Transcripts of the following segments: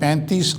35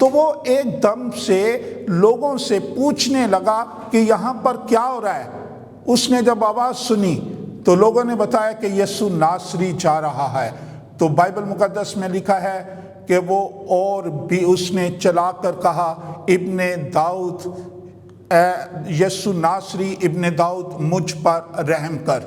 تو وہ ایک دم سے لوگوں سے پوچھنے لگا کہ یہاں پر کیا ہو رہا ہے۔ اس نے جب آواز سنی تو لوگوں نے بتایا کہ یسوع ناصری جا رہا ہے۔ تو بائبل مقدس میں لکھا ہے کہ وہ اور بھی اس نے چلا کر کہا، ابن داؤد، یسوع ناصری ابن داؤد مجھ پر رحم کر۔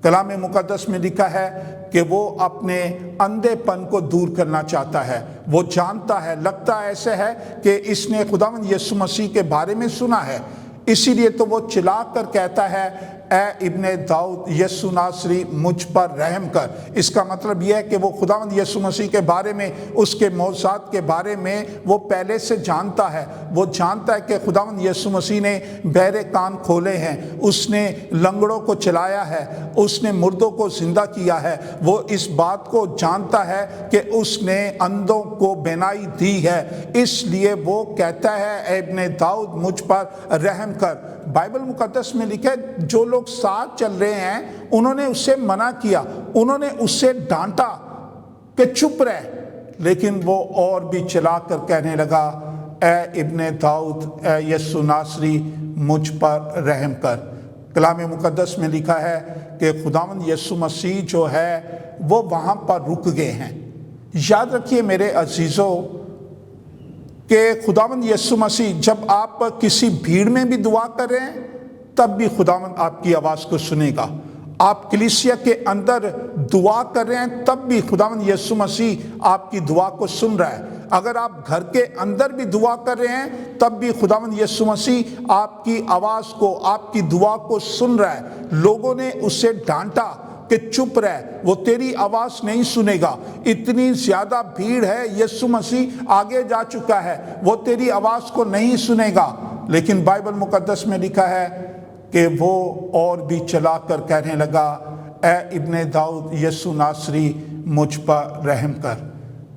کلام مقدس میں لکھا ہے کہ وہ اپنے اندھے پن کو دور کرنا چاہتا ہے۔ وہ جانتا ہے، لگتا ایسے ہے کہ اس نے خداوند یسوع مسیح کے بارے میں سنا ہے، اسی لیے تو وہ چلا کر کہتا ہے، اے ابن داؤد یسوع ناصری مجھ پر رحم کر۔ اس کا مطلب یہ ہے کہ وہ خداوند یسوع مسیح کے بارے میں، اس کے معجزات کے بارے میں وہ پہلے سے جانتا ہے۔ وہ جانتا ہے کہ خداوند یسوع مسیح نے بہرے کان کھولے ہیں، اس نے لنگڑوں کو چلایا ہے، اس نے مردوں کو زندہ کیا ہے۔ وہ اس بات کو جانتا ہے کہ اس نے اندھوں کو بینائی دی ہے، اس لیے وہ کہتا ہے، اے ابن داؤد مجھ پر رحم کر۔ بائبل مقدس میں لکھا ہے جو لوگ ساتھ چل رہے ہیں انہوں نے اس سے منع کیا، انہوں نے اس سے ڈانٹا کہ چپ رہ، لیکن وہ اور بھی چلا کر کہنے لگا، اے ابن داؤد، اے یسوع ناصری مجھ پر رحم کر۔ کلام مقدس میں لکھا ہے کہ خداوند یسوع مسیح جو ہے وہ وہاں پر رک گئے ہیں۔ یاد رکھیے میرے عزیزو کہ خداوند یسوع مسیح جب آپ کسی بھیڑ میں بھی دعا کر رہے ہیں تب بھی خداوند آپ کی آواز کو سنے گا۔ آپ کلیسیا کے اندر دعا کر رہے ہیں تب بھی خداوند یسوع مسیح آپ کی دعا کو سن رہا ہے۔ اگر آپ گھر کے اندر بھی دعا کر رہے ہیں تب بھی خداوند یسوع مسیح آپ کی آواز کو، آپ کی دعا کو سن رہا ہے۔ لوگوں نے اسے ڈانٹا کہ چپ رہ، وہ تیری آواز نہیں سنے گا، اتنی زیادہ بھیڑ ہے، یسوع مسیح آگے جا چکا ہے، وہ تیری آواز کو نہیں سنے گا۔ لیکن بائبل مقدس میں لکھا ہے کہ وہ اور بھی چلا کر کہنے لگا، اے ابن داؤد یسوع ناصری مجھ پر رحم کر۔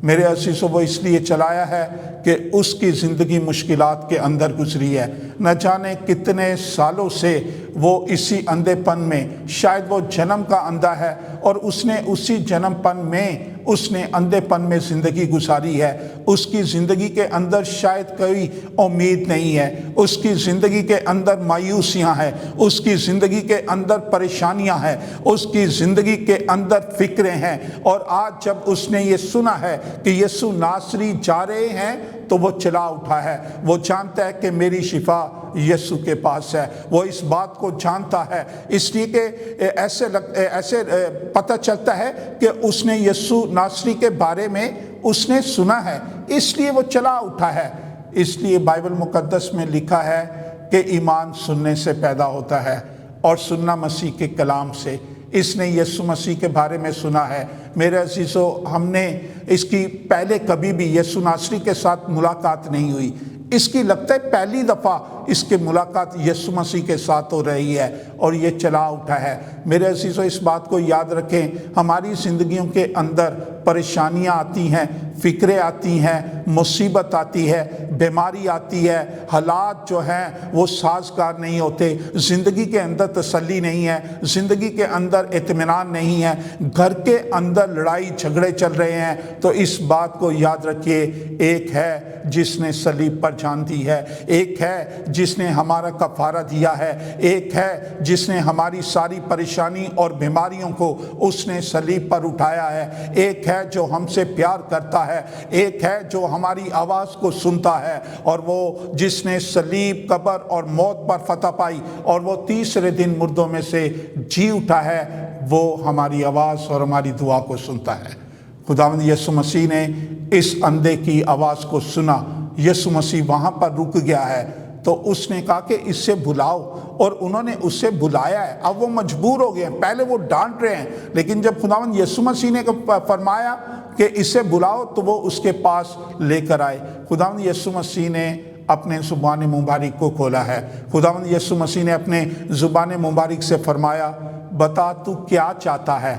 میرے عزیزو وہ اس لیے چلایا ہے کہ اس کی زندگی مشکلات کے اندر گزری ہے۔ نہ جانے کتنے سالوں سے وہ اسی اندھے پن میں، شاید وہ جنم کا اندھا ہے اور اس نے اسی جنم پن میں، اس نے اندھے پن میں زندگی گزاری ہے۔ اس کی زندگی کے اندر شاید کوئی امید نہیں ہے، اس کی زندگی کے اندر مایوسیاں ہیں، اس کی زندگی کے اندر پریشانیاں ہیں، اس کی زندگی کے اندر فکریں ہیں۔ اور آج جب اس نے یہ سنا ہے کہ یسوع ناصری جا رہے ہیں تو وہ چلا اٹھا ہے۔ وہ جانتا ہے کہ میری شفا یسوع کے پاس ہے، وہ اس بات کو جانتا ہے، اس لیے کہ ایسے پتہ چلتا ہے کہ اس نے یسوع ناصری کے بارے میں اس نے سنا ہے، اس لیے وہ چلا اٹھا ہے۔ اس لیے بائبل مقدس میں لکھا ہے کہ ایمان سننے سے پیدا ہوتا ہے اور سننا مسیح کے کلام سے۔ اس نے یسوع مسیح کے بارے میں سنا ہے۔ میرے عزیزو ہم نے اس کی پہلے کبھی بھی یسوع ناصری کے ساتھ ملاقات نہیں ہوئی، اس کی لگتا ہے پہلی دفعہ اس کے ملاقات یسوع مسیح کے ساتھ ہو رہی ہے اور یہ چلا اٹھا ہے۔ میرے عزیزو اس بات کو یاد رکھیں، ہماری زندگیوں کے اندر پریشانیاں آتی ہیں، فکریں آتی ہیں، مصیبت آتی ہے، بیماری آتی ہے، حالات جو ہیں وہ سازگار نہیں ہوتے، زندگی کے اندر تسلی نہیں ہے، زندگی کے اندر اطمینان نہیں ہے، گھر کے اندر لڑائی جھگڑے چل رہے ہیں، تو اس بات کو یاد رکھیے، ایک ہے جس نے صلیب پر جان دی ہے، ایک ہے جس نے ہمارا کفارہ دیا ہے، ایک ہے جس نے ہماری ساری پریشانی اور بیماریوں کو اس نے صلیب پر اٹھایا ہے، ایک ہے جو ہم سے پیار کرتا ہے، ایک ہے جو ہماری آواز کو سنتا ہے، اور وہ جس نے صلیب، قبر اور موت پر فتح پائی اور وہ تیسرے دن مردوں میں سے جی اٹھا ہے، وہ ہماری آواز اور ہماری دعا کو سنتا ہے۔ خداوند یسوع مسیح نے اس اندھے کی آواز کو سنا، یسوع مسیح وہاں پر رک گیا ہے، تو اس نے کہا کہ اس سے بلاؤ، اور انہوں نے اس سے بلایا ہے۔ اب وہ مجبور ہو گئے ہیں، پہلے وہ ڈانٹ رہے ہیں، لیکن جب خداوند یسوع مسیح نے فرمایا کہ اس سے بلاؤ تو وہ اس کے پاس لے کر آئے۔ خداوند یسوع مسیح نے اپنے زبان مبارک کو کھولا ہے۔ خداوند یسوع مسیح نے اپنے زبان مبارک سے فرمایا، بتا تو کیا چاہتا ہے۔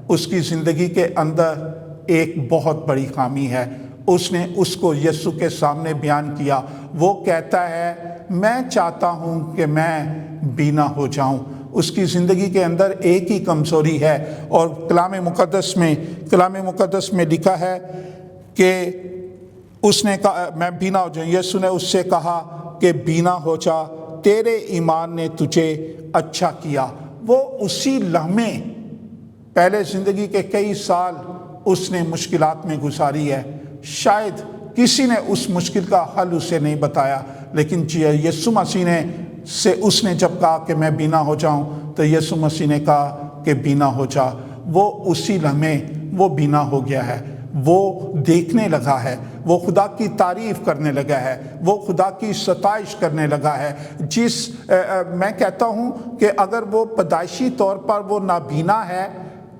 اس کی زندگی کے اندر ایک بہت بڑی خامی ہے، اس نے اس کو یسوع کے سامنے بیان کیا۔ وہ کہتا ہے، میں چاہتا ہوں کہ میں بینا ہو جاؤں۔ اس کی زندگی کے اندر ایک ہی کمزوری ہے، اور کلام مقدس میں لکھا ہے کہ اس نے کہا میں بینا ہو جاؤں، یسوع نے اس سے کہا کہ بینا ہو جا، تیرے ایمان نے تجھے اچھا کیا۔ وہ اسی لمحے، پہلے زندگی کے کئی سال اس نے مشکلات میں گزاری ہے، شاید کسی نے اس مشکل کا حل اسے نہیں بتایا، لیکن یسوع مسیح نے اس نے جب کہا کہ میں بینا ہو جاؤں تو یسوع مسیح نے کہا کہ بینا ہو جا۔ وہ اسی لمحے وہ بینا ہو گیا ہے، وہ دیکھنے لگا ہے، وہ خدا کی تعریف کرنے لگا ہے، وہ خدا کی ستائش کرنے لگا ہے۔ میں کہتا ہوں کہ اگر وہ پیدائشی طور پر وہ نابینا ہے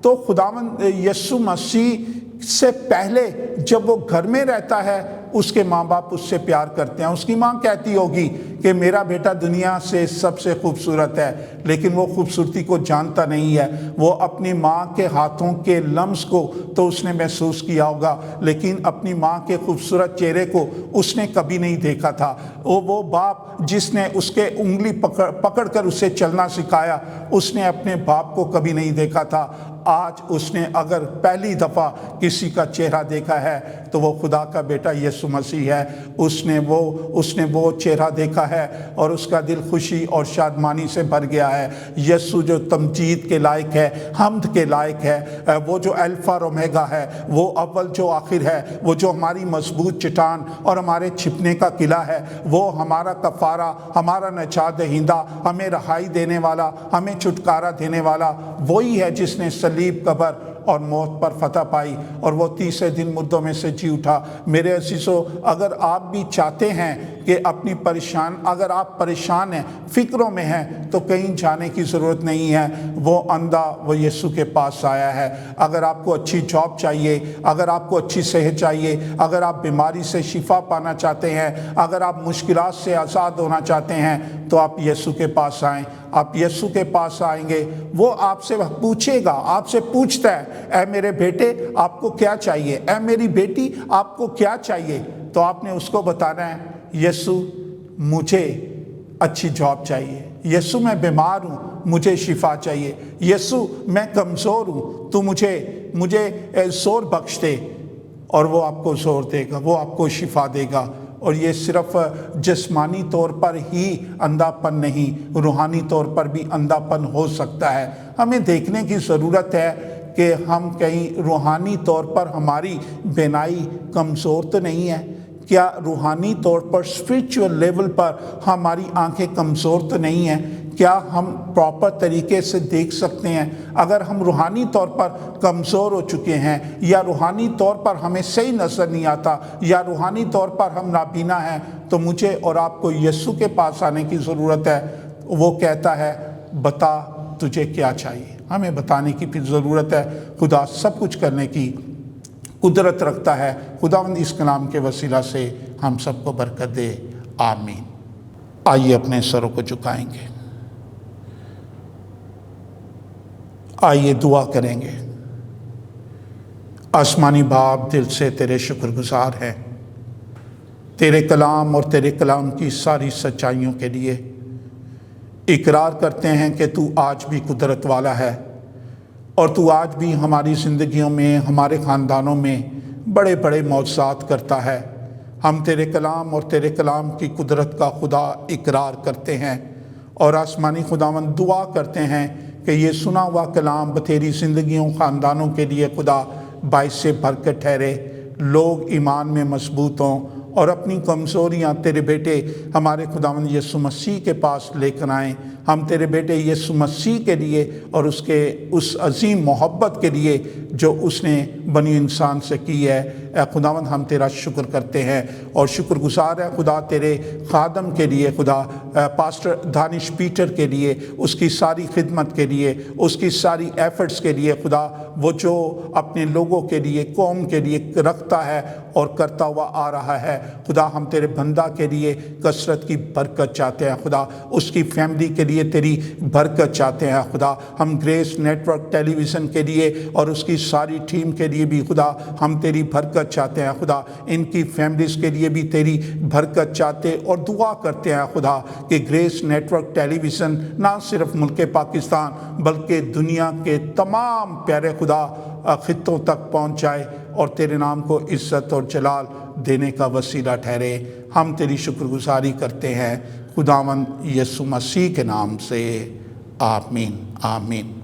تو خداوند یسوع مسیح سے پہلے جب وہ گھر میں رہتا ہے اس کے ماں باپ اس سے پیار کرتے ہیں۔ اس کی ماں کہتی ہوگی کہ میرا بیٹا دنیا سے سب سے خوبصورت ہے، لیکن وہ خوبصورتی کو جانتا نہیں ہے۔ وہ اپنی ماں کے ہاتھوں کے لمس کو تو اس نے محسوس کیا ہوگا، لیکن اپنی ماں کے خوبصورت چہرے کو اس نے کبھی نہیں دیکھا تھا۔ وہ باپ جس نے اس کے انگلی پکڑ کر اسے چلنا سکھایا، اس نے اپنے باپ کو کبھی نہیں دیکھا تھا۔ آج اس نے اگر پہلی دفعہ کسی کا چہرہ دیکھا ہے تو وہ خدا کا بیٹا یسوع مسیح ہے۔ اس نے وہ چہرہ دیکھا ہے اور اس کا دل خوشی اور شادمانی سے بھر گیا ہے۔ یسوع جو تمجید کے لائق ہے، حمد کے لائق ہے، وہ جو الفا اور اومیگا ہے، وہ اول جو آخر ہے، وہ جو ہماری مضبوط چٹان اور ہمارے چھپنے کا قلعہ ہے، وہ ہمارا کفارہ، ہمارا نجات دہندہ، ہمیں رہائی دینے والا، ہمیں چھٹکارا دینے والا وہی ہے جس نے صلیب، قبر اور موت پر فتح پائی اور وہ تیسرے دن مردوں میں سے جی اٹھا۔ میرے عزیزو، اگر آپ بھی چاہتے ہیں کہ اگر آپ پریشان ہیں، فکروں میں ہیں، تو کہیں جانے کی ضرورت نہیں ہے۔ وہ اندھا وہ یسوع کے پاس آیا ہے۔ اگر آپ کو اچھی جاب چاہیے، اگر آپ کو اچھی صحت چاہیے، اگر آپ بیماری سے شفا پانا چاہتے ہیں، اگر آپ مشکلات سے آزاد ہونا چاہتے ہیں، تو آپ یسوع کے پاس آئیں۔ آپ یسوع کے پاس آئیں گے، وہ آپ سے پوچھے گا، آپ سے پوچھتا ہے، اے میرے بیٹے آپ کو کیا چاہیے، اے میری بیٹی آپ کو کیا چاہیے؟ تو آپ نے اس کو بتانا ہے، یسوع مجھے اچھی جاب چاہیے، یسوع میں بیمار ہوں مجھے شفا چاہیے، یسوع میں کمزور ہوں تو مجھے زور بخش دے۔ اور وہ آپ کو زور دے گا، وہ آپ کو شفا دے گا۔ اور یہ صرف جسمانی طور پر ہی اندھا پن نہیں، روحانی طور پر بھی اندھا پن ہو سکتا ہے۔ ہمیں دیکھنے کی ضرورت ہے کہ ہم کہیں روحانی طور پر ہماری بینائی کمزور تو نہیں ہے؟ کیا روحانی طور پر اسپرچول لیول پر ہماری آنکھیں کمزور تو نہیں ہیں؟ کیا ہم پراپر طریقے سے دیکھ سکتے ہیں؟ اگر ہم روحانی طور پر کمزور ہو چکے ہیں، یا روحانی طور پر ہمیں صحیح نظر نہیں آتا، یا روحانی طور پر ہم نابینا ہیں، تو مجھے اور آپ کو یسوع کے پاس آنے کی ضرورت ہے۔ وہ کہتا ہے، بتا تجھے کیا چاہیے۔ ہمیں بتانے کی پھر ضرورت ہے۔ خدا سب کچھ کرنے کی قدرت رکھتا ہے۔ خداوند اس کلام کے وسیلہ سے ہم سب کو برکت دے، آمین۔ آئیے اپنے سروں کو جھکائیں گے، آئیے دعا کریں گے۔ آسمانی باپ، دل سے تیرے شکر گزار ہیں تیرے کلام اور تیرے کلام کی ساری سچائیوں کے لیے۔ اقرار کرتے ہیں کہ تو آج بھی قدرت والا ہے، اور تو آج بھی ہماری زندگیوں میں، ہمارے خاندانوں میں بڑے بڑے معجزات کرتا ہے۔ ہم تیرے کلام اور تیرے کلام کی قدرت کا خدا اقرار کرتے ہیں، اور آسمانی خداوند دعا کرتے ہیں کہ یہ سنا ہوا کلام تیری زندگیوں، خاندانوں کے لیے خدا باعث برکت ٹھہرے، لوگ ایمان میں مضبوط ہوں اور اپنی کمزوریاں تیرے بیٹے ہمارے خداوند یسوع مسیح کے پاس لے کر آئیں۔ ہم تیرے بیٹے یسوع مسیح کے لیے اور اس عظیم محبت کے لیے جو اس نے بنی انسان سے کی ہے، اے خداوند ہم تیرا شکر کرتے ہیں اور شکر گزار ہے خدا تیرے خادم کے لیے، خدا پاسٹر دانش پیٹر کے لیے، اس کی ساری خدمت کے لیے، اس کی ساری ایفرٹس کے لیے خدا، وہ جو اپنے لوگوں کے لیے، قوم کے لیے رکھتا ہے اور کرتا ہوا آ رہا ہے۔ خدا ہم تیرے بندہ کے لیے کثرت کی برکت چاہتے ہیں خدا، اس کی فیملی کے لیے تیری برکت چاہتے ہیں خدا۔ ہم گریس نیٹ ورک ٹیلی ویژن کے لیے اور اس کی ساری ٹیم کے لیے بھی خدا ہم تیری برکت چاہتے ہیں خدا، ان کی فیملیز کے لیے بھی تیری برکت چاہتے اور دعا کرتے ہیں خدا کہ گریس نیٹ ورک ٹیلی ویژن نہ صرف ملک پاکستان بلکہ دنیا کے تمام پیارے خدا خطوں تک پہنچ جائے اور تیرے نام کو عزت اور جلال دینے کا وسیلہ ٹھہرے۔ ہم تیری شکر گزاری کرتے ہیں خداوند یسوع مسیح کے نام سے، آمین آمین۔